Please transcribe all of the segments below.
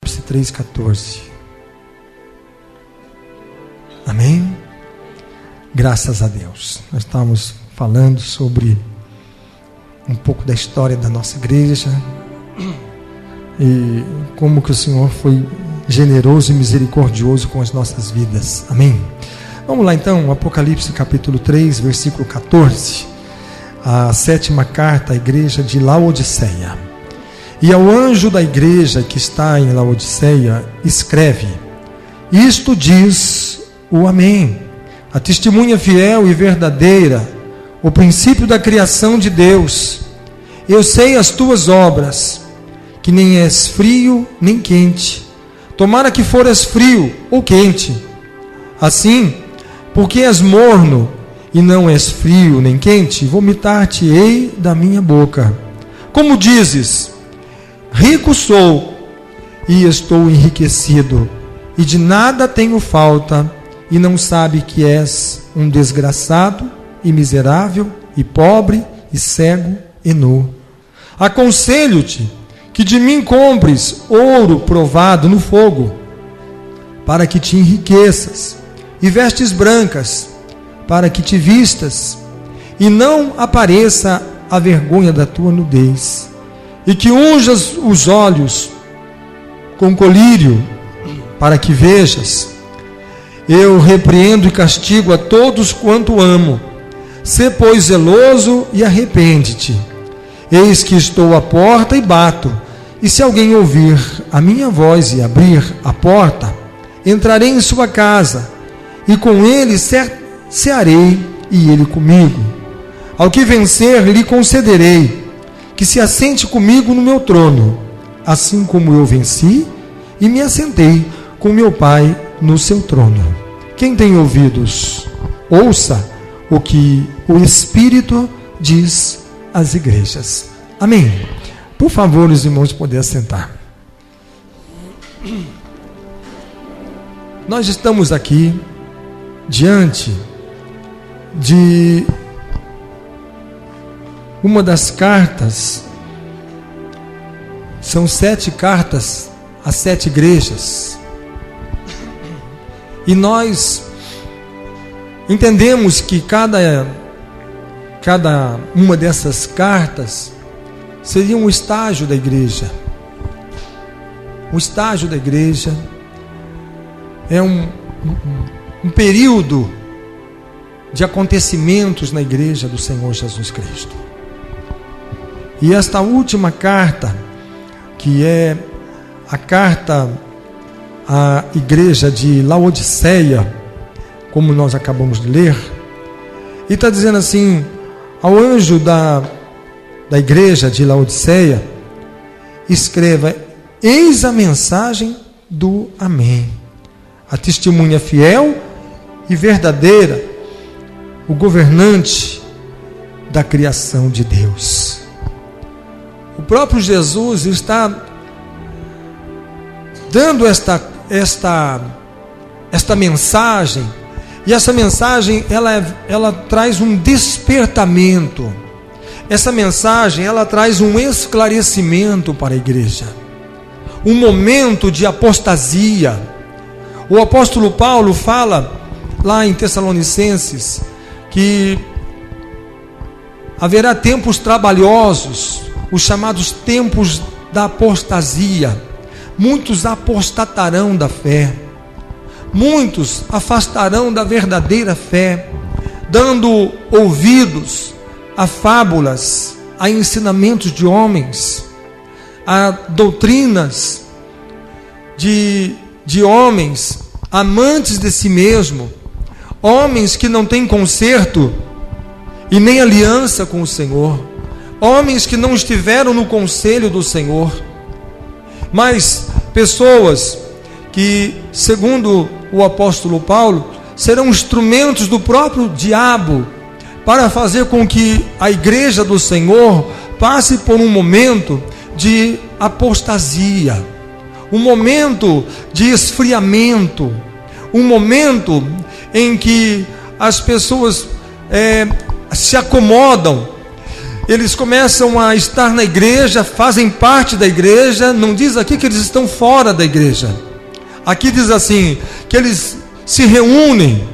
3,14. Amém? Graças a Deus. Nós estamos falando sobre um pouco da história da nossa igreja e como que o Senhor foi generoso e misericordioso com as nossas vidas. Amém? Vamos lá então, Apocalipse capítulo 3, versículo 14. A 7ª carta à igreja de Laodiceia. E ao anjo da igreja que está em Laodiceia, escreve: isto diz o Amém, a testemunha fiel e verdadeira, o princípio da criação de Deus. Eu sei as tuas obras, que nem és frio nem quente. Tomara que fores frio ou quente. Assim, porque és morno e não és frio nem quente, vomitar-te-ei da minha boca. Como dizes: rico sou e estou enriquecido, e de nada tenho falta, e não sabe que és um desgraçado e miserável e pobre e cego e nu. Aconselho-te que de mim compres ouro provado no fogo, para que te enriqueças, e vestes brancas, para que te vistas, e não apareça a vergonha da tua nudez, e que unjas os olhos com colírio, para que vejas. Eu repreendo e castigo a todos quanto amo. Sê, pois, zeloso e arrepende-te. Eis que estou à porta e bato, e se alguém ouvir a minha voz e abrir a porta, entrarei em sua casa, e com ele cearei, e ele comigo. Ao que vencer, lhe concederei que se assente comigo no meu trono, assim como eu venci e me assentei com meu Pai no seu trono. Quem tem ouvidos, ouça o que o Espírito diz às igrejas. Amém. Por favor, os irmãos poderem sentar. Nós estamos aqui diante de uma das cartas. São 7 cartas às 7 igrejas, e nós entendemos que cada uma dessas cartas seria um estágio da igreja. O estágio da igreja é um período de acontecimentos na igreja do Senhor Jesus Cristo. E esta última carta, que é a carta à igreja de Laodiceia, como nós acabamos de ler, e está dizendo assim: ao anjo da igreja de Laodiceia, escreva: eis a mensagem do Amém, a testemunha fiel e verdadeira, o governante da criação de Deus. O próprio Jesus está dando esta mensagem, e essa mensagem ela traz um despertamento. Essa mensagem ela traz um esclarecimento para a igreja, um momento de apostasia. O apóstolo Paulo fala lá em Tessalonicenses que haverá tempos trabalhosos, os chamados tempos da apostasia. Muitos apostatarão da fé, muitos afastarão da verdadeira fé, dando ouvidos a fábulas, a ensinamentos de homens, a doutrinas de homens amantes de si mesmo, homens que não têm conserto e nem aliança com o Senhor, homens que não estiveram no conselho do Senhor, mas pessoas que, segundo o apóstolo Paulo, serão instrumentos do próprio diabo para fazer com que a igreja do Senhor passe por um momento de apostasia, um momento de esfriamento, um momento em que as pessoas se acomodam eles começam a estar na igreja, fazem parte da igreja. Não diz aqui que eles estão fora da igreja. Aqui diz assim, que eles se reúnem,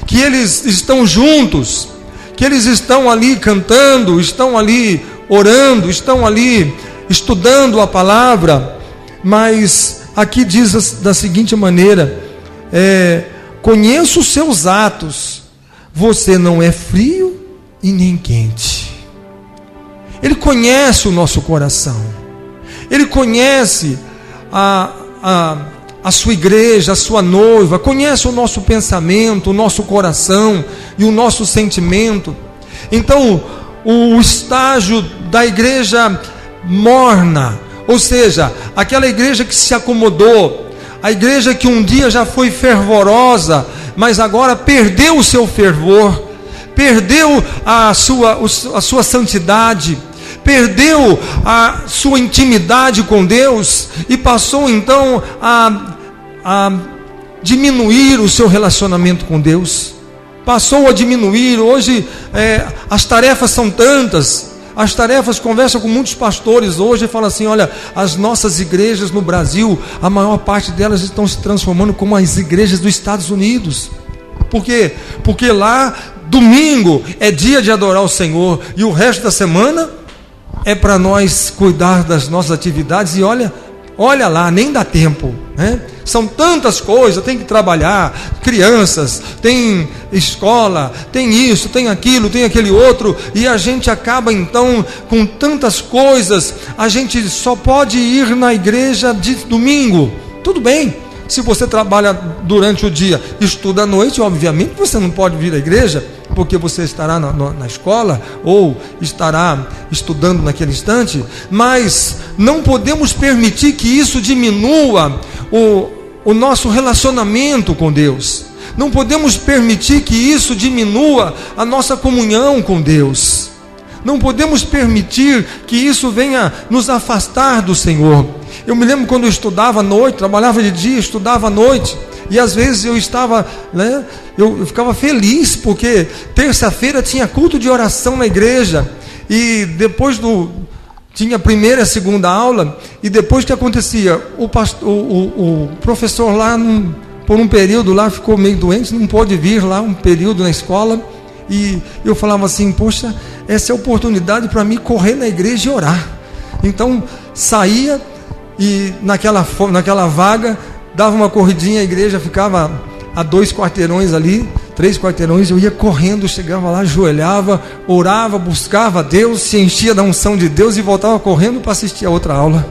que eles estão juntos, que eles estão ali cantando, estão ali orando, estão ali estudando a palavra. Mas aqui diz da seguinte maneira: conheço os seus atos, você não é frio e nem quente. Ele conhece o nosso coração, Ele conhece a sua igreja, a sua noiva, conhece o nosso pensamento, o nosso coração e o nosso sentimento. Então, o estágio da igreja morna, ou seja, aquela igreja que se acomodou, a igreja que um dia já foi fervorosa, mas agora perdeu o seu fervor, perdeu a sua santidade, perdeu a sua intimidade com Deus e passou então a diminuir o seu relacionamento com Deus, passou a diminuir. Hoje as tarefas são tantas, as tarefas, conversa com muitos pastores hoje e fala assim: olha, as nossas igrejas no Brasil, a maior parte delas estão se transformando como as igrejas dos Estados Unidos. Por quê? Porque lá, domingo é dia de adorar o Senhor, e o resto da semana é para nós cuidar das nossas atividades. E olha lá, nem dá tempo, né? São tantas coisas, tem que trabalhar, crianças, tem escola, tem isso, tem aquilo, tem aquele outro, e a gente acaba então com tantas coisas. A gente só pode ir na igreja de domingo. Tudo bem, se você trabalha durante o dia, estuda à noite, obviamente você não pode vir à igreja, porque você estará na escola, ou estará estudando naquele instante. Mas não podemos permitir que isso diminua o nosso relacionamento com Deus. Não podemos permitir que isso diminua a nossa comunhão com Deus. Não podemos permitir que isso venha nos afastar do Senhor. Eu me lembro quando eu estudava à noite, trabalhava de dia, estudava à noite, e às vezes eu estava, eu ficava feliz, porque terça-feira tinha culto de oração na igreja, e depois tinha a primeira e a segunda aula, e depois que acontecia, o professor lá, por um período lá, ficou meio doente, não pôde vir lá um período na escola, e eu falava assim: poxa, essa é a oportunidade para mim correr na igreja e orar. Então saía, e naquela vaga, dava uma corridinha, a igreja ficava a 2 quarteirões ali, 3 quarteirões, eu ia correndo, chegava lá, ajoelhava, orava, buscava Deus, se enchia da unção de Deus e voltava correndo para assistir a outra aula,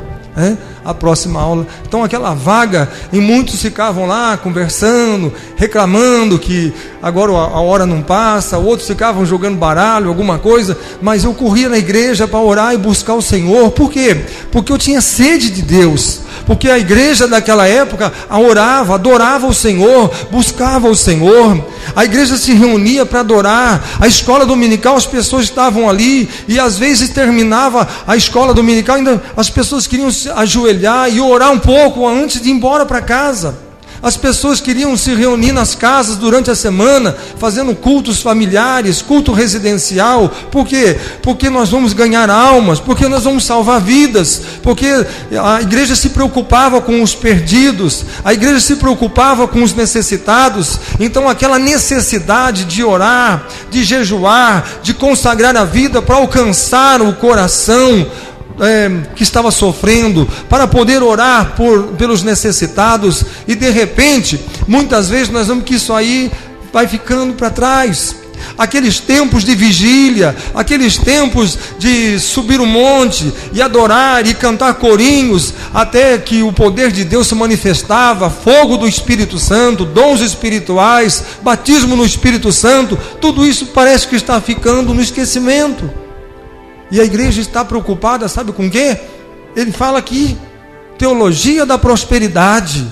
a próxima aula. Então aquela vaga, e muitos ficavam lá conversando, reclamando que agora a hora não passa, outros ficavam jogando baralho, alguma coisa, mas eu corria na igreja para orar e buscar o Senhor. Por quê? Porque eu tinha sede de Deus, porque a igreja daquela época orava, adorava o Senhor, buscava o Senhor. A igreja se reunia para adorar. A escola dominical, as pessoas estavam ali, e às vezes terminava a escola dominical, ainda as pessoas queriam se ajoelhar e orar um pouco antes de ir embora para casa. As pessoas queriam se reunir nas casas durante a semana, fazendo cultos familiares, culto residencial. Por quê? Porque nós vamos ganhar almas, porque nós vamos salvar vidas, porque a igreja se preocupava com os perdidos, a igreja se preocupava com os necessitados. Então aquela necessidade de orar, de jejuar, de consagrar a vida para alcançar o coração que estava sofrendo, para poder orar pelos necessitados. E de repente, muitas vezes nós vemos que isso aí vai ficando para trás. Aqueles tempos de vigília, aqueles tempos de subir um monte e adorar e cantar corinhos, até que o poder de Deus se manifestava, fogo do Espírito Santo, dons espirituais, batismo no Espírito Santo, tudo isso parece que está ficando no esquecimento. E a igreja está preocupada, sabe com o quê? Ele fala aqui, teologia da prosperidade.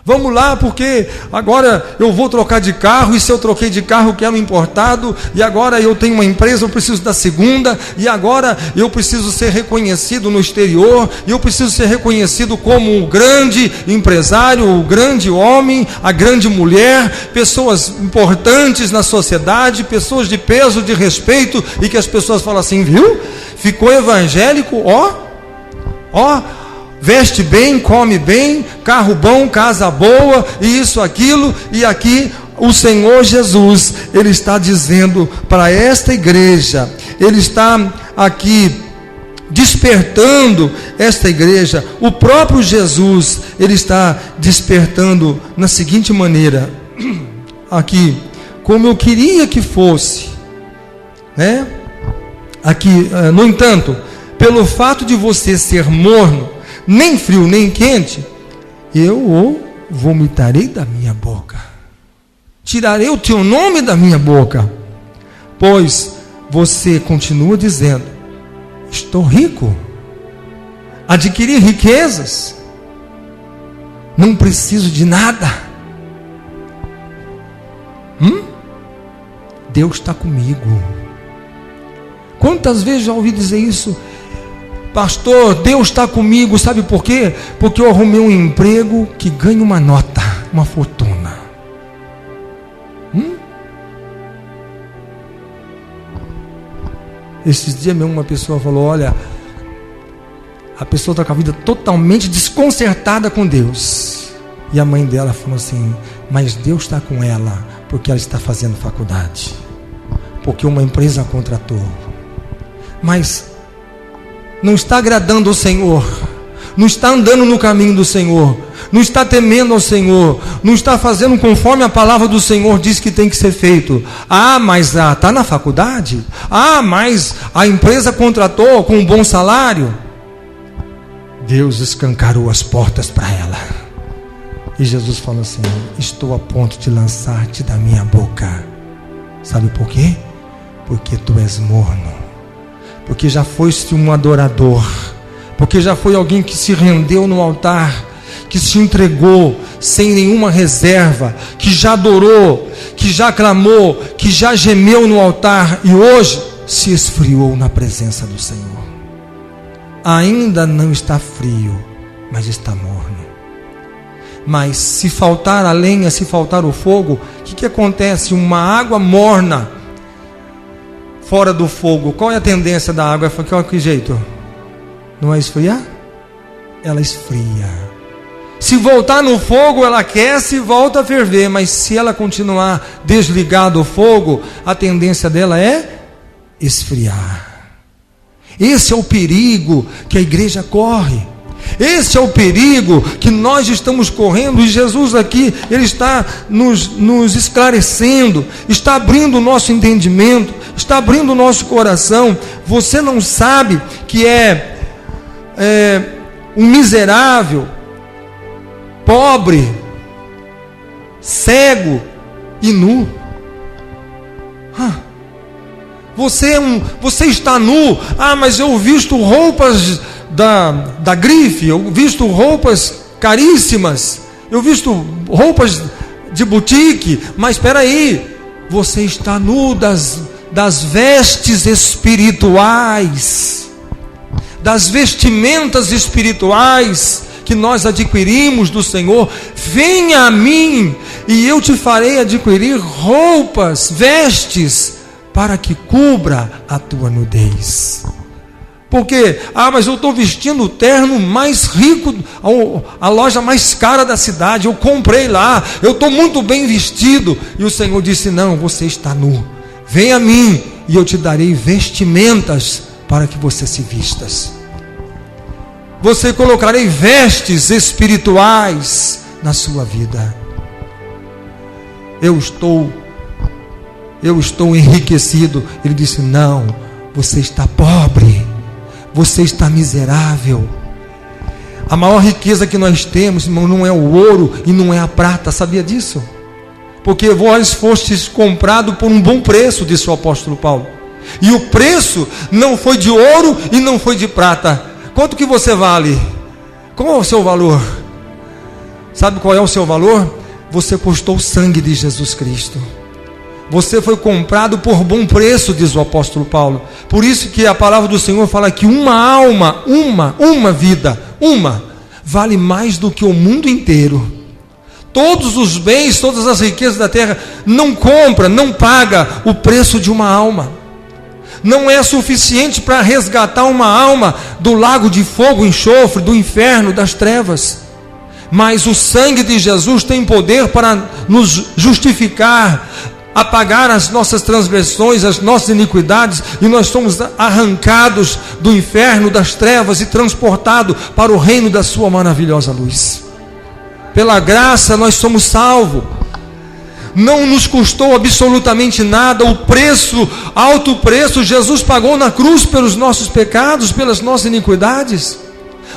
Vamos lá, porque agora eu vou trocar de carro, e se eu troquei de carro, eu quero um importado, e agora eu tenho uma empresa, eu preciso da segunda, e agora eu preciso ser reconhecido no exterior, e eu preciso ser reconhecido como o grande empresário, o grande homem, a grande mulher, pessoas importantes na sociedade, pessoas de peso, de respeito, e que as pessoas falam assim, viu? Ficou evangélico, ó, veste bem, come bem, carro bom, casa boa, e isso, aquilo, e aqui o Senhor Jesus, Ele está dizendo para esta igreja, Ele está aqui despertando esta igreja, o próprio Jesus, Ele está despertando na seguinte maneira, aqui, como eu queria que fosse, né? Aqui, no entanto, pelo fato de você ser morno, nem frio nem quente, eu o vomitarei da minha boca, tirarei o teu nome da minha boca, pois você continua dizendo, estou rico, adquiri riquezas, não preciso de nada. Deus está comigo. Quantas vezes já ouvi dizer isso? Pastor, Deus está comigo, sabe por quê? Porque eu arrumei um emprego que ganha uma nota, uma fortuna. Esses dias mesmo uma pessoa falou, olha, a pessoa está com a vida totalmente desconcertada com Deus. E a mãe dela falou assim, mas Deus está com ela, porque ela está fazendo faculdade. Porque uma empresa a contratou. Mas não está agradando ao Senhor, não está andando no caminho do Senhor, não está temendo ao Senhor, não está fazendo conforme a palavra do Senhor diz que tem que ser feito. Mas está na faculdade? Mas a empresa contratou com um bom salário? Deus escancarou as portas para ela. E Jesus falou assim, estou a ponto de lançar-te da minha boca. Sabe por quê? Porque tu és morno. Porque já foste um adorador, porque já foi alguém que se rendeu no altar, que se entregou sem nenhuma reserva, que já adorou, que já clamou, que já gemeu no altar e hoje se esfriou na presença do Senhor. Ainda não está frio, mas está morno. Mas se faltar a lenha, se faltar o fogo, o que acontece? Uma água morna fora do fogo, qual é a tendência da água? Que jeito? Não é esfriar? Ela esfria. Se voltar no fogo, ela aquece e volta a ferver. Mas se ela continuar desligada o fogo, a tendência dela é esfriar. Esse é o perigo que a igreja corre. Esse é o perigo que nós estamos correndo, e Jesus aqui, Ele está nos esclarecendo, está abrindo o nosso entendimento, está abrindo o nosso coração. Você não sabe que é um miserável, pobre, cego e nu. Você está nu. Mas eu visto roupas da grife, eu visto roupas caríssimas, eu visto roupas de boutique. Mas espera aí, você está nu das vestes espirituais, das vestimentas espirituais que nós adquirimos do Senhor. Venha a mim e eu te farei adquirir roupas, vestes, para que cubra a tua nudez. Porque, mas eu estou vestindo o terno mais rico, a loja mais cara da cidade, eu comprei lá, eu estou muito bem vestido. E o Senhor disse, não, você está nu. Vem a mim e eu te darei vestimentas para que você se vistas. Você colocarei vestes espirituais na sua vida. Eu estou enriquecido. Ele disse, não, você está pobre. Você está miserável. A maior riqueza que nós temos, irmão, não é o ouro e não é a prata. Sabia disso? Porque vós fostes comprado por um bom preço, disse o apóstolo Paulo. E o preço não foi de ouro e não foi de prata. Quanto que você vale? Qual é o seu valor? Sabe qual é o seu valor? Você custou o sangue de Jesus Cristo. Você foi comprado por bom preço, diz o apóstolo Paulo. Por isso que a palavra do Senhor fala que uma alma, uma vida, vale mais do que o mundo inteiro. Todos os bens, todas as riquezas da terra não compra, não paga o preço de uma alma. Não é suficiente para resgatar uma alma do lago de fogo e enxofre, do inferno, das trevas. Mas o sangue de Jesus tem poder para nos justificar, apagar as nossas transgressões, as nossas iniquidades, e nós somos arrancados do inferno, das trevas e transportados para o reino da sua maravilhosa luz. Pela graça nós somos salvos. Não nos custou absolutamente nada. O preço, alto preço, Jesus pagou na cruz pelos nossos pecados, pelas nossas iniquidades.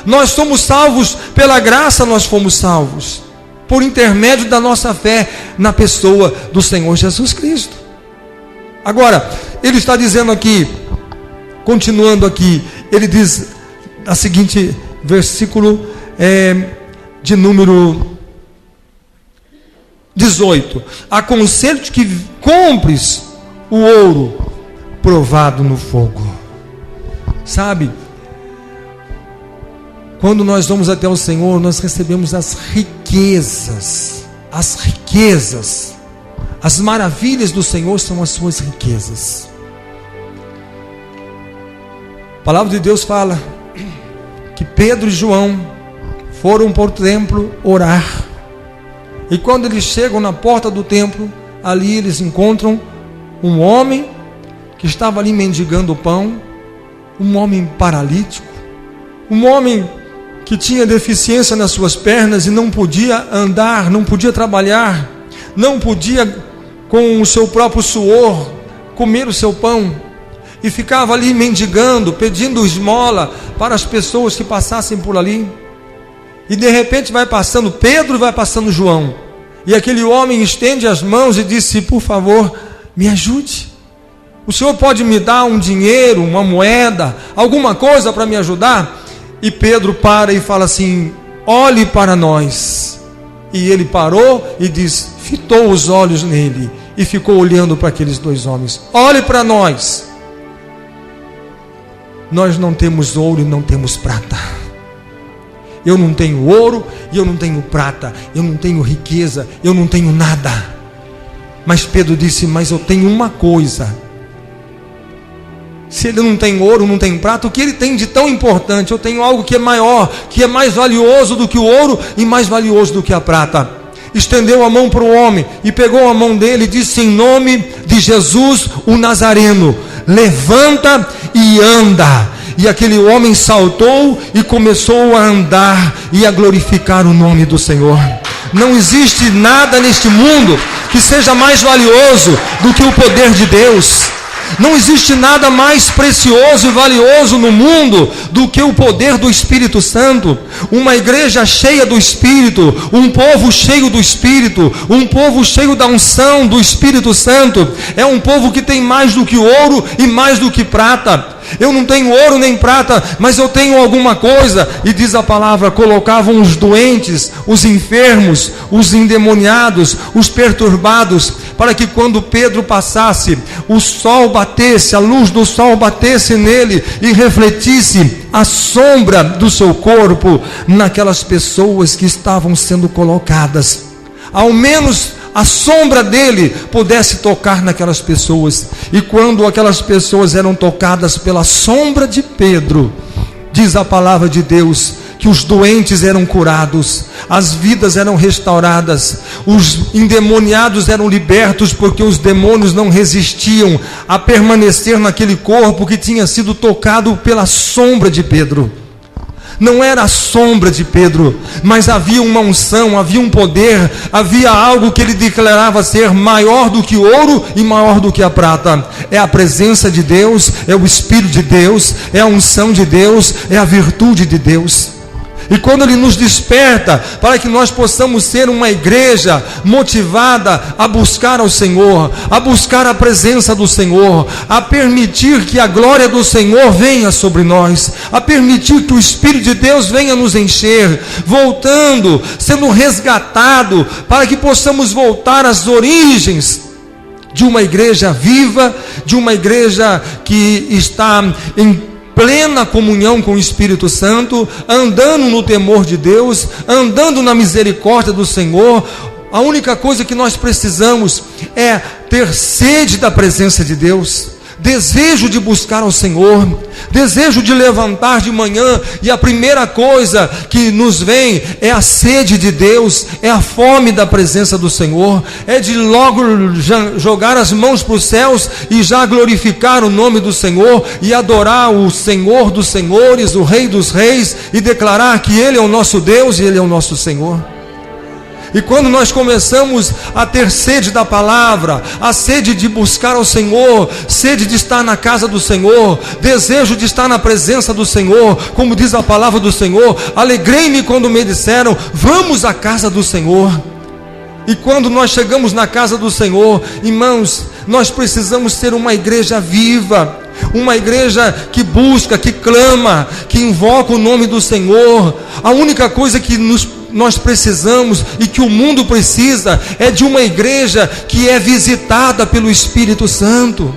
Nós somos salvos pela graça, nós fomos salvos por intermédio da nossa fé na pessoa do Senhor Jesus Cristo. Agora, ele está dizendo aqui, continuando aqui, ele diz a seguinte versículo de número 18: aconselho-te que compres o ouro provado no fogo. Sabe, quando nós vamos até o Senhor, nós recebemos as riquezas, as maravilhas do Senhor são as suas riquezas. A palavra de Deus fala que Pedro e João foram para o templo orar, e quando eles chegam na porta do templo, ali eles encontram um homem que estava ali mendigando o pão, um homem paralítico, um homem que tinha deficiência nas suas pernas e não podia andar, não podia trabalhar, não podia com o seu próprio suor comer o seu pão, e ficava ali mendigando, pedindo esmola para as pessoas que passassem por ali. E de repente vai passando Pedro e vai passando João, e aquele homem estende as mãos e disse: por favor, me ajude. O senhor pode me dar um dinheiro, uma moeda, alguma coisa para me ajudar? E Pedro para e fala assim: olhe para nós. E ele parou e diz, fitou os olhos nele e ficou olhando para aqueles dois homens: olhe para nós. Nós não temos ouro e não temos prata. Eu não tenho ouro e eu não tenho prata. Eu não tenho riqueza, eu não tenho nada. Mas Pedro disse: mas eu tenho uma coisa. Se ele não tem ouro, não tem prata, o que ele tem de tão importante? Eu tenho algo que é maior, que é mais valioso do que o ouro e mais valioso do que a prata. Estendeu a mão para o homem e pegou a mão dele e disse: em nome de Jesus o Nazareno, levanta e anda. E aquele homem saltou e começou a andar e a glorificar o nome do Senhor. Não existe nada neste mundo que seja mais valioso do que o poder de Deus. Não existe nada mais precioso e valioso no mundo do que o poder do Espírito Santo. Uma igreja cheia do Espírito, um povo cheio do Espírito, um povo cheio da unção do Espírito Santo, é um povo que tem mais do que ouro e mais do que prata. Eu não tenho ouro nem prata, mas eu tenho alguma coisa. E diz a palavra: colocavam os doentes, os enfermos, os endemoniados, os perturbados, para que quando Pedro passasse, o sol batesse, a luz do sol batesse nele e refletisse a sombra do seu corpo naquelas pessoas que estavam sendo colocadas. Ao menos a sombra dele pudesse tocar naquelas pessoas. E quando aquelas pessoas eram tocadas pela sombra de Pedro, diz a palavra de Deus que os doentes eram curados, as vidas eram restauradas, os endemoniados eram libertos, porque os demônios não resistiam a permanecer naquele corpo que tinha sido tocado pela sombra de Pedro. Não era a sombra de Pedro, mas havia uma unção, havia um poder, havia algo que ele declarava ser maior do que o ouro e maior do que a prata. É a presença de Deus, é o Espírito de Deus, é a unção de Deus, é a virtude de Deus. E quando Ele nos desperta para que nós possamos ser uma igreja motivada a buscar ao Senhor, a buscar a presença do Senhor, a permitir que a glória do Senhor venha sobre nós, a permitir que o Espírito de Deus venha nos encher, voltando, sendo resgatado, para que possamos voltar às origens de uma igreja viva, de uma igreja que está em plena comunhão com o Espírito Santo, andando no temor de Deus, andando na misericórdia do Senhor. A única coisa que nós precisamos é ter sede da presença de Deus, desejo de buscar ao Senhor, desejo de levantar de manhã, e a primeira coisa que nos vem é a sede de Deus, é a fome da presença do Senhor, é de logo jogar as mãos para os céus e já glorificar o nome do Senhor e adorar o Senhor dos senhores, o Rei dos reis, e declarar que Ele é o nosso Deus e Ele é o nosso Senhor. E quando nós começamos a ter sede da palavra, a sede de buscar ao Senhor, sede de estar na casa do Senhor, desejo de estar na presença do Senhor, como diz a palavra do Senhor, alegrei-me quando me disseram, vamos à casa do Senhor. E quando nós chegamos na casa do Senhor, irmãos, nós precisamos ser uma igreja viva, uma igreja que busca, que clama, que invoca o nome do Senhor. A única coisa que nós precisamos e que o mundo precisa é de uma igreja que é visitada pelo Espírito Santo,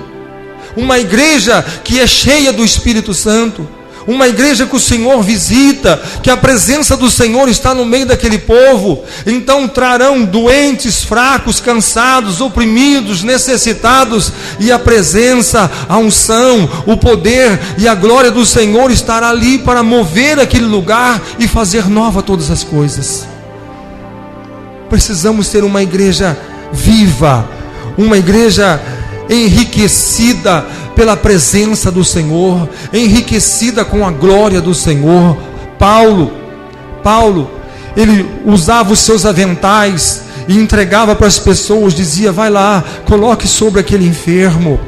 uma igreja que é cheia do Espírito Santo, uma igreja que o Senhor visita, que a presença do Senhor está no meio daquele povo. Então trarão doentes, fracos, cansados, oprimidos, necessitados, e a presença, a unção, o poder e a glória do Senhor estará ali para mover aquele lugar e fazer nova todas as coisas. Precisamos ser uma igreja viva, uma igreja enriquecida pela presença do Senhor, enriquecida com a glória do Senhor. Paulo, ele usava os seus aventais e entregava para as pessoas, dizia, vai lá, coloque sobre aquele enfermo.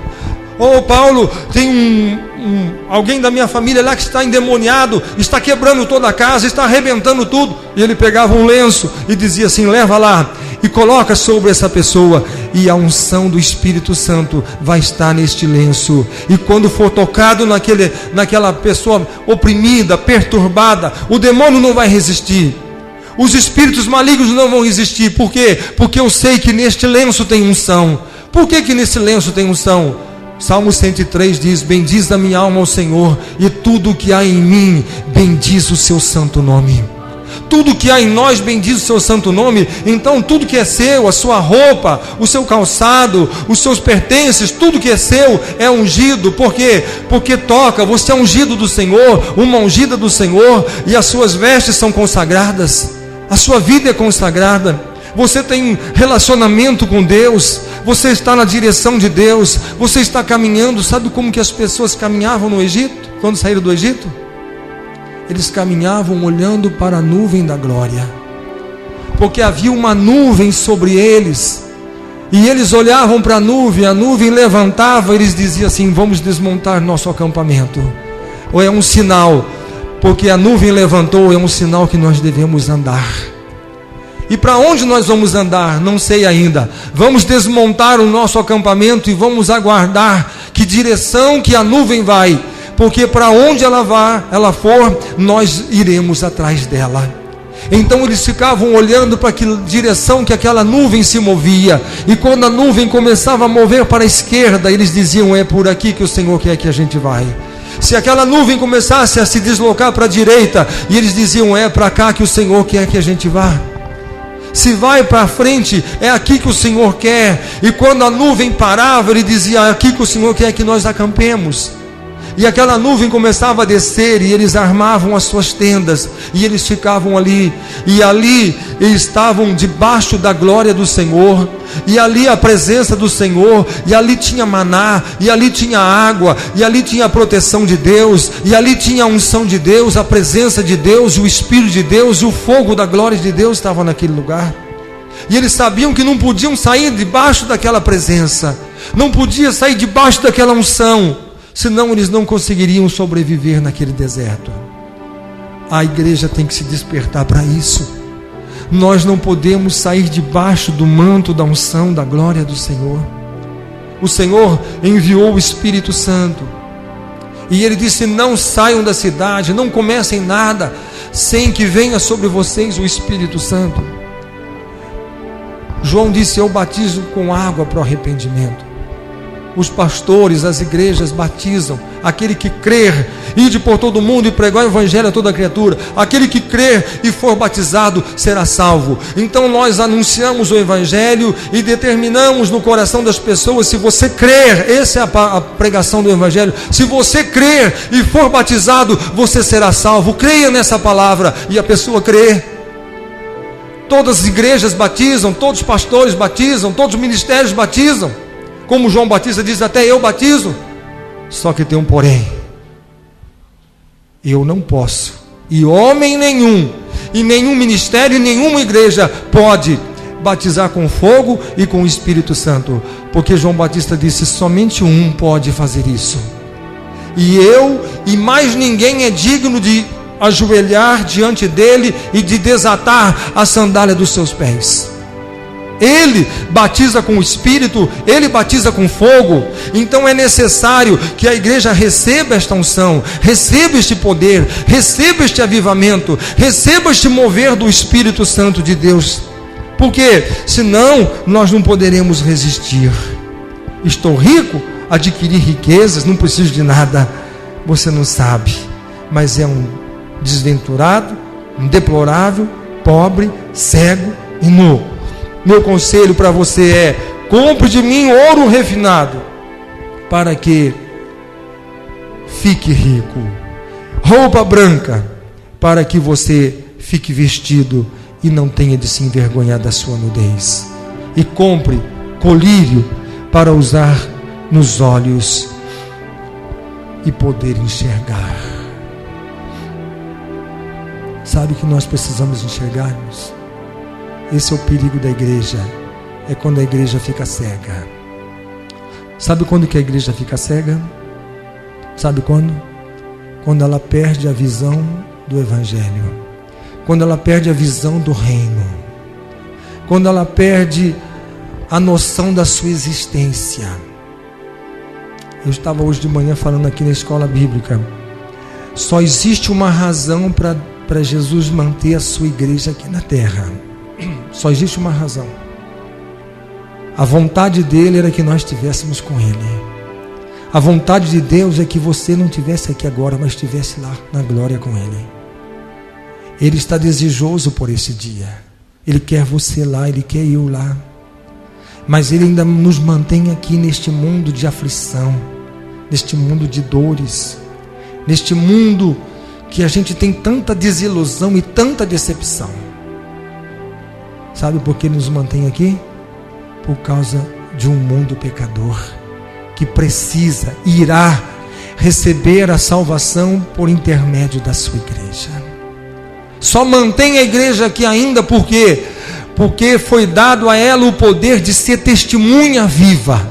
Paulo, tem alguém da minha família lá que está endemoniado, está quebrando toda a casa, está arrebentando tudo. E ele pegava um lenço e dizia assim, leva lá e coloca sobre essa pessoa, e a unção do Espírito Santo vai estar neste lenço. E quando for tocado naquela pessoa oprimida, perturbada, o demônio não vai resistir, os espíritos malignos não vão resistir. Por quê? Porque eu sei que neste lenço tem unção. Por que nesse lenço tem unção? Salmo 103 diz, bendiz a minha alma ao Senhor, e tudo o que há em mim bendiz o seu santo nome. Tudo que há em nós bendiz o seu santo nome. Então tudo que é seu, a sua roupa, o seu calçado, os seus pertences, tudo que é seu é ungido. Por quê? Porque toca, você é ungido do Senhor, uma ungida do Senhor, e as suas vestes são consagradas, a sua vida é consagrada. Você tem relacionamento com Deus, você está na direção de Deus, você está caminhando. Sabe como que as pessoas caminhavam no Egito, quando saíram do Egito? Eles caminhavam olhando para a nuvem da glória, porque havia uma nuvem sobre eles, e eles olhavam para a nuvem levantava, eles diziam assim, vamos desmontar nosso acampamento. Ou é um sinal, porque a nuvem levantou, é um sinal que nós devemos andar. E para onde nós vamos andar? Não sei ainda. Vamos desmontar o nosso acampamento e vamos aguardar que direção que a nuvem vai, porque para onde ela for, nós iremos atrás dela. Então eles ficavam olhando para que direção que aquela nuvem se movia, e quando a nuvem começava a mover para a esquerda, eles diziam, é por aqui que o Senhor quer que a gente vai. Se aquela nuvem começasse a se deslocar para a direita, e eles diziam, é para cá que o Senhor quer que a gente vá. Se vai para frente, é aqui que o Senhor quer. E quando a nuvem parava, ele dizia, é aqui que o Senhor quer que nós acampemos. E aquela nuvem começava a descer, e eles armavam as suas tendas, e eles ficavam ali, e ali eles estavam debaixo da glória do Senhor, e ali a presença do Senhor, e ali tinha maná, e ali tinha água, e ali tinha a proteção de Deus, e ali tinha a unção de Deus, a presença de Deus, o Espírito de Deus, e o fogo da glória de Deus estava naquele lugar. E eles sabiam que não podiam sair debaixo daquela presença, não podia sair debaixo daquela unção, senão eles não conseguiriam sobreviver naquele deserto. A igreja tem que se despertar para isso. Nós não podemos sair debaixo do manto da unção, da glória do Senhor. O Senhor enviou o Espírito Santo, e Ele disse: não saiam da cidade, não comecem nada, sem que venha sobre vocês o Espírito Santo. João disse: eu batizo com água para o arrependimento. Os pastores, as igrejas batizam aquele que crer, ide por todo mundo e pregar o evangelho a toda criatura. Aquele que crer e for batizado será salvo. Então nós anunciamos o evangelho e determinamos no coração das pessoas: se você crer, essa é a pregação do evangelho, se você crer e for batizado, você será salvo. Creia nessa palavra, e a pessoa crê. Todas as igrejas batizam, todos os pastores batizam, todos os ministérios batizam. Como João Batista diz: até eu batizo. Só que tem um porém: eu não posso, e homem nenhum, e nenhum ministério, e nenhuma igreja pode batizar com fogo e com o Espírito Santo, porque João Batista disse: somente um pode fazer isso, e eu e mais ninguém é digno de ajoelhar diante dele e de desatar a sandália dos seus pés. Ele batiza com o Espírito, Ele batiza com fogo. Então é necessário que a igreja receba esta unção, receba este poder, receba este avivamento, receba este mover do Espírito Santo de Deus, porque senão nós não poderemos resistir. Estou rico, adquiri riquezas, não preciso de nada. Você não sabe, mas é um desventurado, um deplorável, pobre, cego e nu. Meu conselho para você é: compre de mim ouro refinado, para que fique rico, roupa branca, para que você fique vestido e não tenha de se envergonhar da sua nudez, e compre colírio para usar nos olhos e poder enxergar. Sabe que nós precisamos enxergarmos? Esse é o perigo da igreja, é quando a igreja fica cega. Sabe quando que a igreja fica cega? Sabe quando? Quando ela perde a visão do evangelho, quando ela perde a visão do reino, quando ela perde a noção da sua existência. Eu estava hoje de manhã falando aqui na escola bíblica: só existe uma razão para Jesus manter a sua igreja aqui na terra. Só existe uma razão: a vontade dele era que nós estivéssemos com ele. A vontade de Deus é que você não estivesse aqui agora, mas estivesse lá na glória com ele. Ele está desejoso por esse dia. Ele quer você lá, ele quer eu lá, mas ele ainda nos mantém aqui neste mundo de aflição, neste mundo de dores, neste mundo que a gente tem tanta desilusão e tanta decepção. Sabe por que Ele nos mantém aqui? Por causa de um mundo pecador que precisa, irá receber a salvação por intermédio da sua igreja. Só mantém a igreja aqui ainda porque foi dado a ela o poder de ser testemunha viva.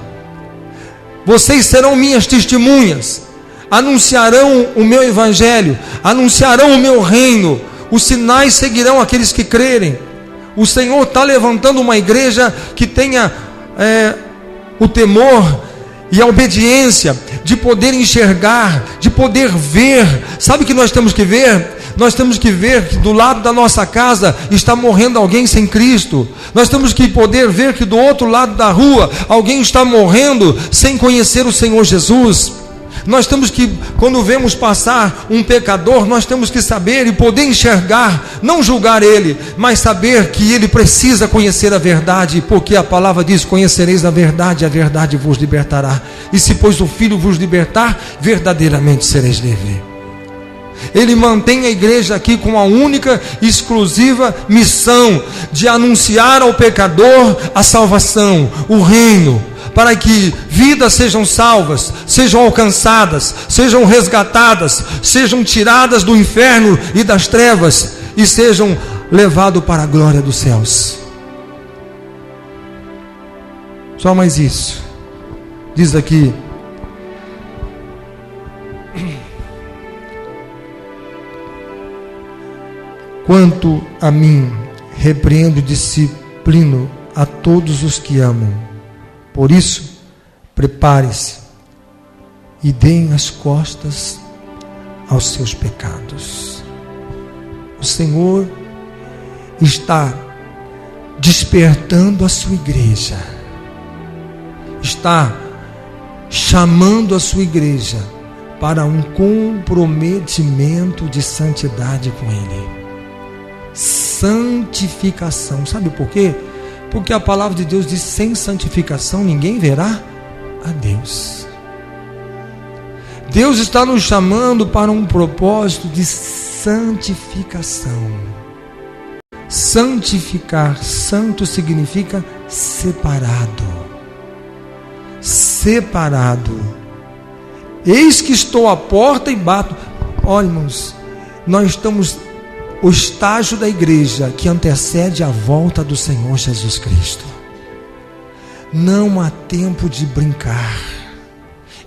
Vocês serão minhas testemunhas, anunciarão o meu evangelho, anunciarão o meu reino, os sinais seguirão aqueles que crerem. O Senhor está levantando uma igreja que tenha o temor e a obediência de poder enxergar, de poder ver. Sabe o que nós temos que ver? Nós temos que ver que do lado da nossa casa está morrendo alguém sem Cristo. Nós temos que poder ver que do outro lado da rua alguém está morrendo sem conhecer o Senhor Jesus. Nós temos que, quando vemos passar um pecador, nós temos que saber e poder enxergar, não julgar ele, mas saber que ele precisa conhecer a verdade, porque a palavra diz: conhecereis a verdade vos libertará. E se pois o Filho vos libertar, verdadeiramente sereis livres. Ele mantém a igreja aqui com a única e exclusiva missão de anunciar ao pecador a salvação, o reino, para que vidas sejam salvas, sejam alcançadas, sejam resgatadas, sejam tiradas do inferno e das trevas e sejam levadas para a glória dos céus. Só mais isso. Diz aqui: Quanto a mim, repreendo e disciplino a todos os que amam. Por isso, prepare-se e deem as costas aos seus pecados. O Senhor está despertando a sua igreja, está chamando a sua igreja para um comprometimento de santidade com Ele. Santificação. Sabe por quê? Porque a palavra de Deus diz: sem santificação ninguém verá a Deus. Deus está nos chamando para um propósito de santificação. Santificar, santo significa separado. Separado. Eis que estou à porta e bato. Olha, irmãos, nós estamos o estágio da igreja que antecede a volta do Senhor Jesus Cristo. Não há tempo de brincar.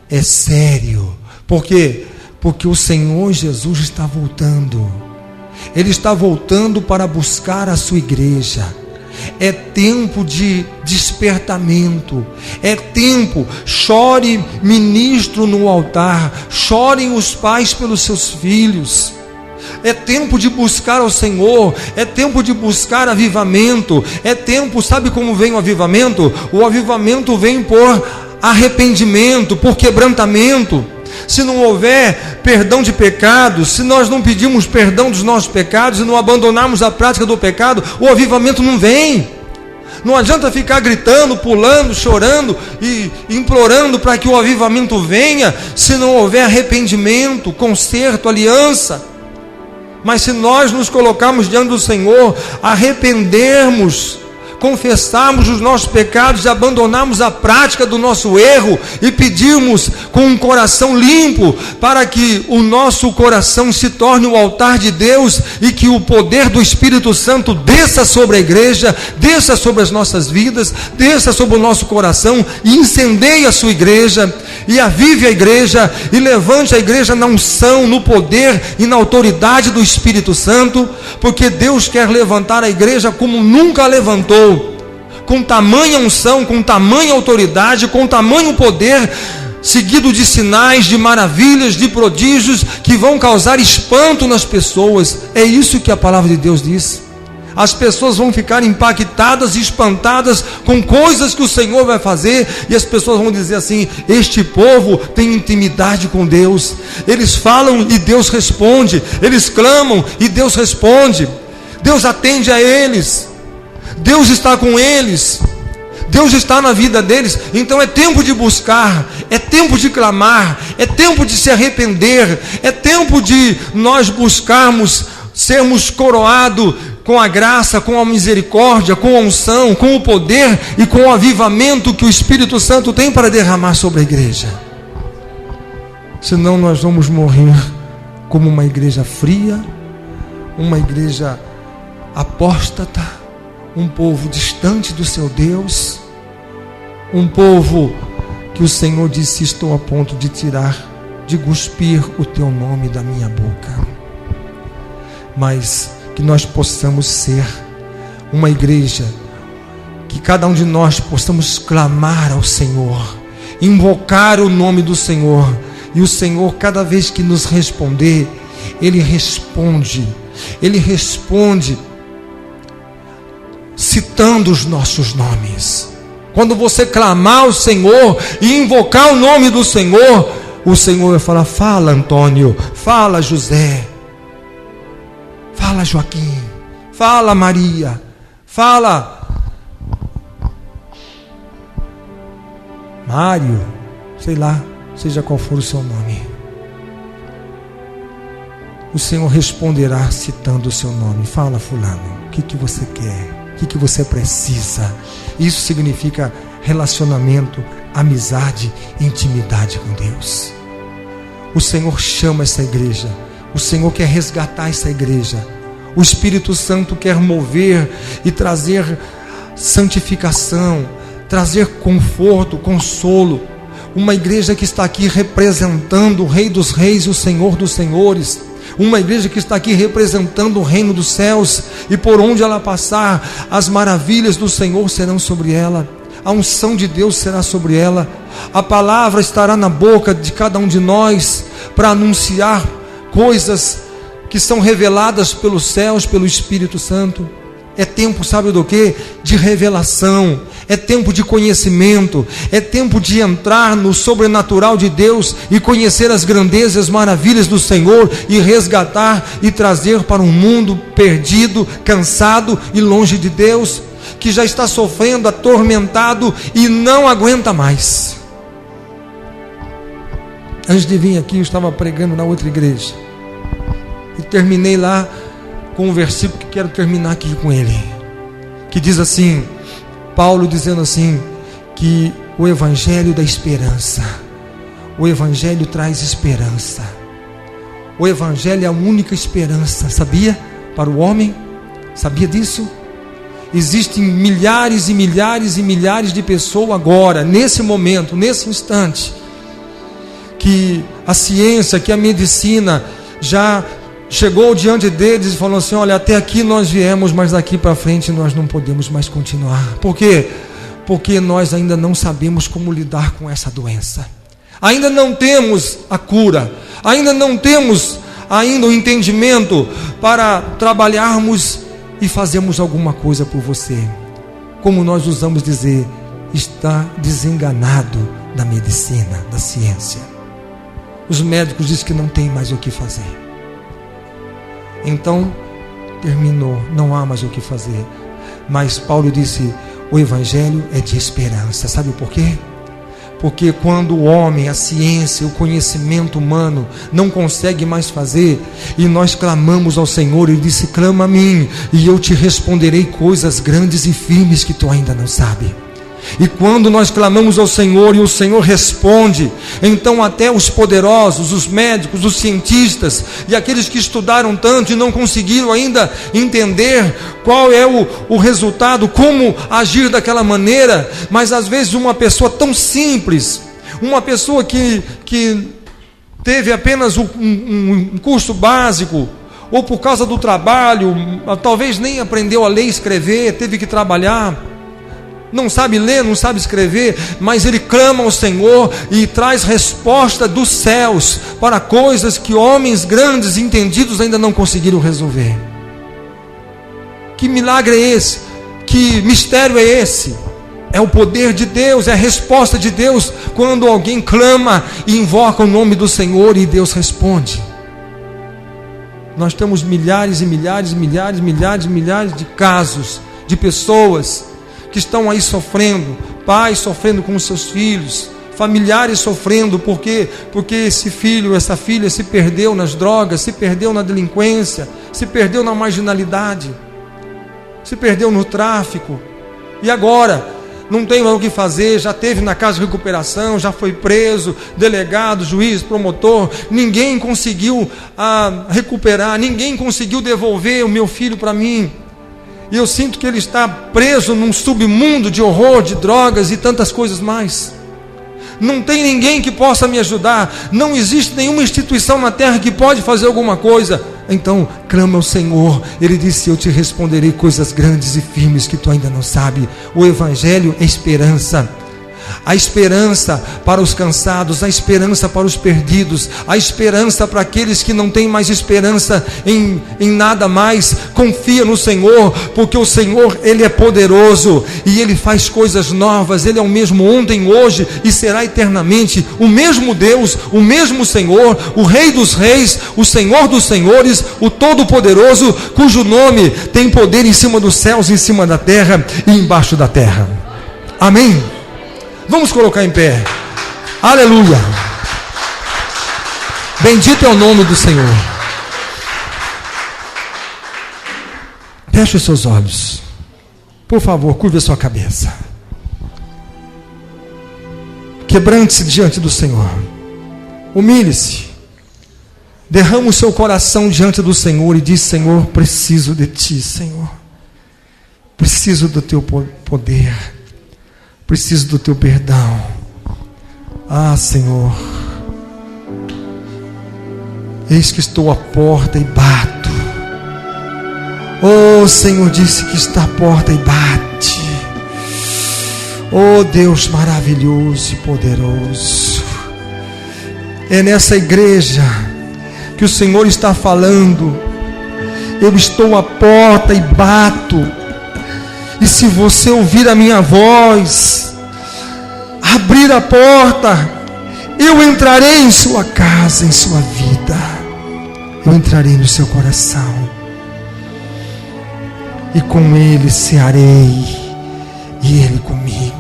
É sério. Por quê? Porque o Senhor Jesus está voltando. Ele está voltando para buscar a sua igreja. É tempo de despertamento. É tempo. Chore, ministro no altar. Chorem os pais pelos seus filhos. É tempo de buscar ao Senhor. É tempo de buscar avivamento. É tempo, sabe como vem o avivamento? O avivamento vem por arrependimento, por quebrantamento. Se não houver perdão de pecados, se nós não pedirmos perdão dos nossos pecados e não abandonarmos a prática do pecado, o avivamento não vem. Não adianta ficar gritando, pulando, chorando e implorando para que o avivamento venha, se não houver arrependimento, conserto, aliança. Mas se nós nos colocarmos diante do Senhor, arrependermos, confessarmos os nossos pecados e abandonarmos a prática do nosso erro e pedirmos com um coração limpo para que o nosso coração se torne o altar de Deus e que o poder do Espírito Santo desça sobre a igreja, desça sobre as nossas vidas, desça sobre o nosso coração e incendeie a sua igreja e avive a igreja e levante a igreja na unção, no poder e na autoridade do Espírito Santo, porque Deus quer levantar a igreja como nunca a levantou, com tamanha unção, com tamanha autoridade, com tamanho poder, seguido de sinais, de maravilhas, de prodígios que vão causar espanto nas pessoas. É isso que a palavra de Deus diz. As pessoas vão ficar impactadas e espantadas com coisas que o Senhor vai fazer, e as pessoas vão dizer assim: este povo tem intimidade com Deus, eles falam e Deus responde, eles clamam e Deus responde, Deus atende a eles, Deus está com eles, Deus está na vida deles. Então é tempo de buscar, é tempo de clamar, é tempo de se arrepender, é tempo de nós buscarmos sermos coroados com a graça, com a misericórdia, com a unção, com o poder e com o avivamento que o Espírito Santo tem para derramar sobre a igreja. Senão nós vamos morrer como uma igreja fria, uma igreja apóstata, um povo distante do seu Deus, um povo que o Senhor disse: estou a ponto de tirar, de cuspir o teu nome da minha boca. Mas que nós possamos ser uma igreja, que cada um de nós possamos clamar ao Senhor, invocar o nome do Senhor, e o Senhor, cada vez que nos responder, Ele responde citando os nossos nomes. Quando você clamar ao Senhor e invocar o nome do Senhor, o Senhor vai falar: fala Antônio, fala José, fala Joaquim, fala Maria, fala Mário, sei lá, seja qual for o seu nome. O Senhor responderá citando o seu nome. Fala fulano, o que você quer? O que você precisa? Isso significa relacionamento, amizade, intimidade com Deus. O Senhor chama essa igreja, o Senhor quer resgatar essa igreja, o Espírito Santo quer mover e trazer santificação, trazer conforto, consolo. Uma igreja que está aqui representando o Rei dos Reis e o Senhor dos Senhores, uma igreja que está aqui representando o reino dos céus, e por onde ela passar, as maravilhas do Senhor serão sobre ela, a unção de Deus será sobre ela, a palavra estará na boca de cada um de nós, para anunciar coisas que são reveladas pelos céus, pelo Espírito Santo. É tempo, sabe do que? De revelação, é tempo de conhecimento, é tempo de entrar no sobrenatural de Deus e conhecer as grandezas e as maravilhas do Senhor, e resgatar e trazer para um mundo perdido, cansado e longe de Deus, que já está sofrendo, atormentado e não aguenta mais. Antes de vir aqui, eu estava pregando na outra igreja e terminei lá com um versículo que quero terminar aqui com ele, que diz assim, Paulo dizendo assim, que o evangelho da esperança, o evangelho traz esperança, o evangelho é a única esperança, sabia? Para o homem, sabia disso? Existem milhares e milhares e milhares de pessoas agora, nesse momento, nesse instante, que a ciência, que a medicina já chegou diante deles e falou assim, olha, até aqui nós viemos, mas daqui para frente nós não podemos mais continuar. Por quê? Porque nós ainda não sabemos como lidar com essa doença, ainda não temos a cura, ainda não temos ainda o entendimento para trabalharmos e fazermos alguma coisa por você. Como nós usamos dizer, está desenganado da medicina, da ciência. Os médicos dizem que não tem mais o que fazer. Então, terminou, não há mais o que fazer. Mas Paulo disse, o evangelho é de esperança. Sabe por quê? Porque quando o homem, a ciência, o conhecimento humano não consegue mais fazer, e nós clamamos ao Senhor, Ele disse, clama a mim, e eu te responderei coisas grandes e firmes que tu ainda não sabe. E quando nós clamamos ao Senhor e o Senhor responde, então até os poderosos, os médicos, os cientistas e aqueles que estudaram tanto e não conseguiram ainda entender qual é o resultado, como agir daquela maneira, mas às vezes uma pessoa tão simples, uma pessoa que teve apenas um curso básico, ou por causa do trabalho, talvez nem aprendeu a ler e escrever, teve que trabalhar, não sabe ler, não sabe escrever, mas ele clama ao Senhor e traz resposta dos céus para coisas que homens grandes e entendidos ainda não conseguiram resolver. Que milagre é esse? Que mistério é esse? É o poder de Deus, é a resposta de Deus quando alguém clama e invoca o nome do Senhor e Deus responde. Nós temos milhares e milhares e milhares e milhares e milhares de casos de pessoas que estão aí sofrendo, pais sofrendo com os seus filhos, familiares sofrendo, porque esse filho, essa filha se perdeu nas drogas, se perdeu na delinquência, se perdeu na marginalidade, se perdeu no tráfico, e agora não tem mais o que fazer, já teve na casa de recuperação, já foi preso, delegado, juiz, promotor, ninguém conseguiu recuperar, ninguém conseguiu devolver o meu filho para mim. E eu sinto que ele está preso num submundo de horror, de drogas e tantas coisas mais. Não tem ninguém que possa me ajudar. Não existe nenhuma instituição na terra que pode fazer alguma coisa. Então, clama ao Senhor. Ele disse, eu te responderei coisas grandes e firmes que tu ainda não sabe. O Evangelho é esperança. A esperança para os cansados, a esperança para os perdidos, a esperança para aqueles que não têm mais esperança em nada mais. Confia no Senhor, porque o Senhor, Ele é poderoso e Ele faz coisas novas. Ele é o mesmo ontem, hoje e será eternamente. O mesmo Deus, o mesmo Senhor, o Rei dos Reis, o Senhor dos Senhores, o Todo-Poderoso, cujo nome tem poder em cima dos céus, em cima da terra e embaixo da terra. Amém? Vamos colocar em pé. Aleluia. Bendito é o nome do Senhor. Feche os seus olhos. Por favor, curve a sua cabeça. Quebrante-se diante do Senhor. Humilhe-se. Derrama o seu coração diante do Senhor e diz, Senhor, preciso de Ti, Senhor. Preciso do Teu poder. Preciso do Teu perdão. Ah, Senhor, Eis que estou à porta e bato. Oh, o Senhor disse que está à porta e bate. Oh, Deus maravilhoso e poderoso. É nessa igreja que o Senhor está falando. Eu estou à porta e bato. E se você ouvir a minha voz, abrir a porta, eu entrarei em sua casa, em sua vida. Eu entrarei no seu coração. E com ele cearei, e ele comigo.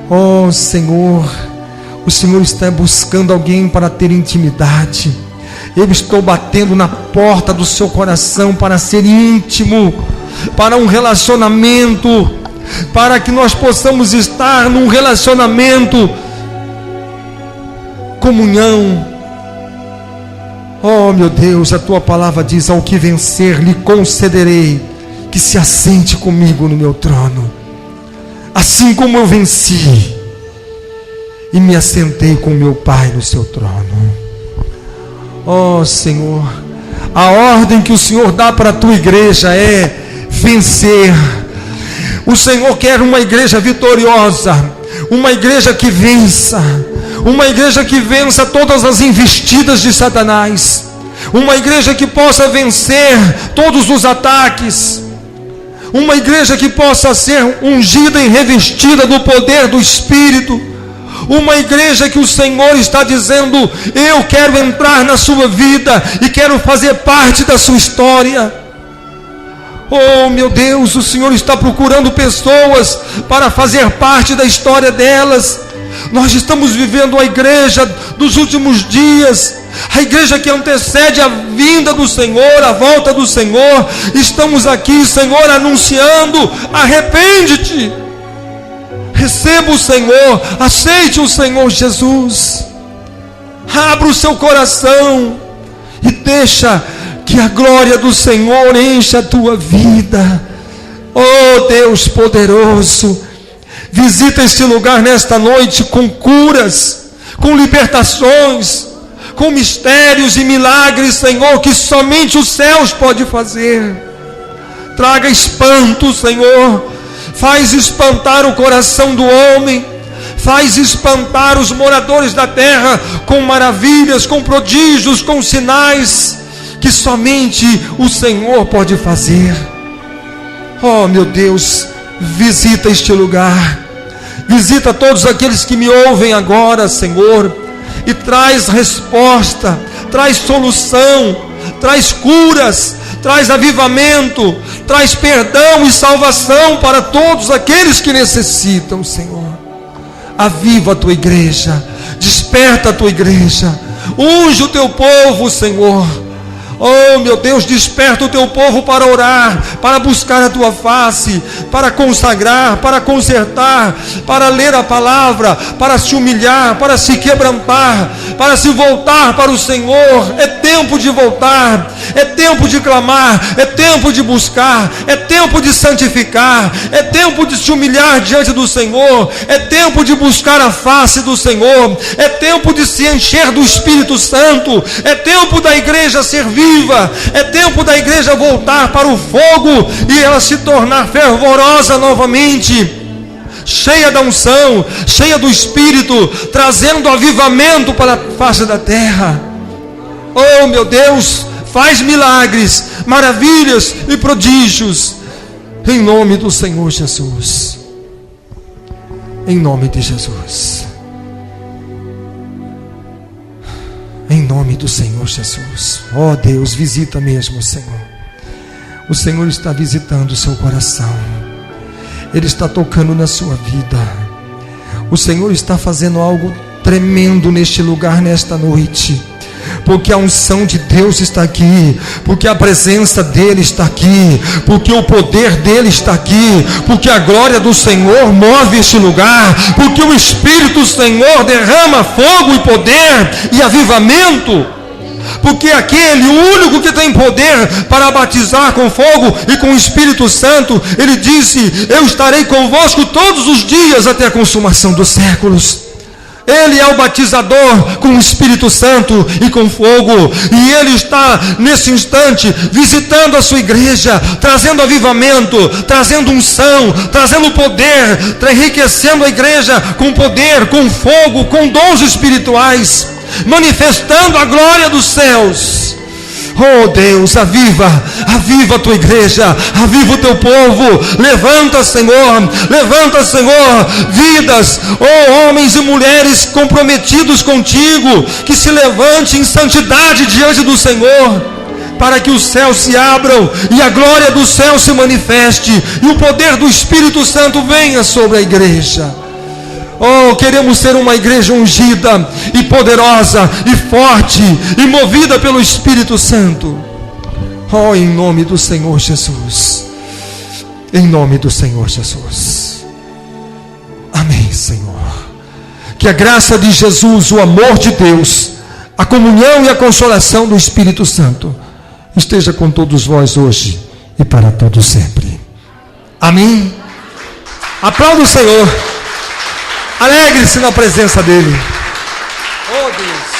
Oh, Senhor, o Senhor está buscando alguém para ter intimidade. Eu estou batendo na porta do seu coração para ser íntimo, para um relacionamento, para que nós possamos estar num relacionamento, comunhão. Oh, meu Deus, a tua palavra diz: ao que vencer lhe concederei que se assente comigo no meu trono, assim como eu venci e me assentei com meu Pai no seu trono. Oh, Senhor, a ordem que o Senhor dá para a tua igreja é vencer. O Senhor quer uma igreja vitoriosa, uma igreja que vença, uma igreja que vença todas as investidas de Satanás, uma igreja que possa vencer todos os ataques, uma igreja que possa ser ungida e revestida do poder do Espírito, uma igreja que o Senhor está dizendo: eu quero entrar na sua vida e quero fazer parte da sua história. Oh, meu Deus, o Senhor está procurando pessoas para fazer parte da história delas. Nós estamos vivendo a igreja dos últimos dias, a igreja que antecede a vinda do Senhor, a volta do Senhor. Estamos aqui, Senhor, anunciando: arrepende-te, receba o Senhor, aceite o Senhor Jesus, abra o seu coração e deixa que a glória do Senhor encha a tua vida. Oh, Deus poderoso, visita este lugar nesta noite com curas, com libertações, com mistérios e milagres, Senhor, que somente os céus podem fazer. Traga espanto, Senhor. Faz espantar o coração do homem. Faz espantar os moradores da terra com maravilhas, com prodígios, com sinais que somente o Senhor pode fazer. Oh, meu Deus, visita este lugar. Visita todos aqueles que me ouvem agora, Senhor, e traz resposta, traz solução, traz curas, traz avivamento, traz perdão e salvação para todos aqueles que necessitam, Senhor. Aviva a tua igreja, desperta a tua igreja, unge o teu povo, Senhor. Oh, meu Deus, desperta o teu povo para orar, para buscar a tua face, para consagrar, para consertar, para ler a palavra, para se humilhar, para se quebrantar, para se voltar para o Senhor. É tempo de voltar, é tempo de clamar, é tempo de buscar, é tempo de santificar, é tempo de se humilhar diante do Senhor, é tempo de buscar a face do Senhor, é tempo de se encher do Espírito Santo, é tempo da igreja ser viva, é tempo da igreja voltar para o fogo e ela se tornar fervorosa novamente, cheia da unção, cheia do Espírito, trazendo avivamento para a face da terra. Oh, meu Deus, faz milagres, maravilhas e prodígios, em nome do Senhor Jesus, em nome de Jesus, em nome do Senhor Jesus. Oh, Deus, visita mesmo, Senhor. O Senhor está visitando o seu coração, Ele está tocando na sua vida. O Senhor está fazendo algo tremendo neste lugar, nesta noite, porque a unção de Deus está aqui, porque a presença dEle está aqui, porque o poder dEle está aqui, porque a glória do Senhor move este lugar, porque o Espírito do Senhor derrama fogo e poder e avivamento, porque aquele, o único que tem poder para batizar com fogo e com o Espírito Santo, Ele disse: eu estarei convosco todos os dias até a consumação dos séculos. Ele é o batizador com o Espírito Santo e com fogo, e Ele está nesse instante visitando a sua igreja, trazendo avivamento, trazendo unção, trazendo poder, enriquecendo a igreja com poder, com fogo, com dons espirituais, manifestando a glória dos céus. Oh Deus, aviva a tua igreja, aviva o teu povo. Levanta, Senhor, vidas, oh homens e mulheres comprometidos contigo, que se levante em santidade diante do Senhor, para que os céus se abram e a glória do céu se manifeste e o poder do Espírito Santo venha sobre a igreja. Oh, queremos ser uma igreja ungida e poderosa e forte e movida pelo Espírito Santo. Oh, em nome do Senhor Jesus. Em nome do Senhor Jesus. Amém, Senhor. Que a graça de Jesus, o amor de Deus, a comunhão e a consolação do Espírito Santo esteja com todos vós hoje e para todos sempre. Amém. Aplauda o Senhor. Alegre-se na presença dEle. Oh Deus.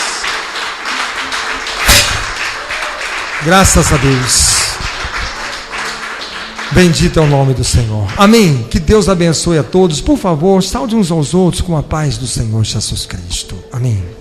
Graças a Deus. Bendito é o nome do Senhor. Amém. Que Deus abençoe a todos. Por favor, saude uns aos outros com a paz do Senhor Jesus Cristo. Amém.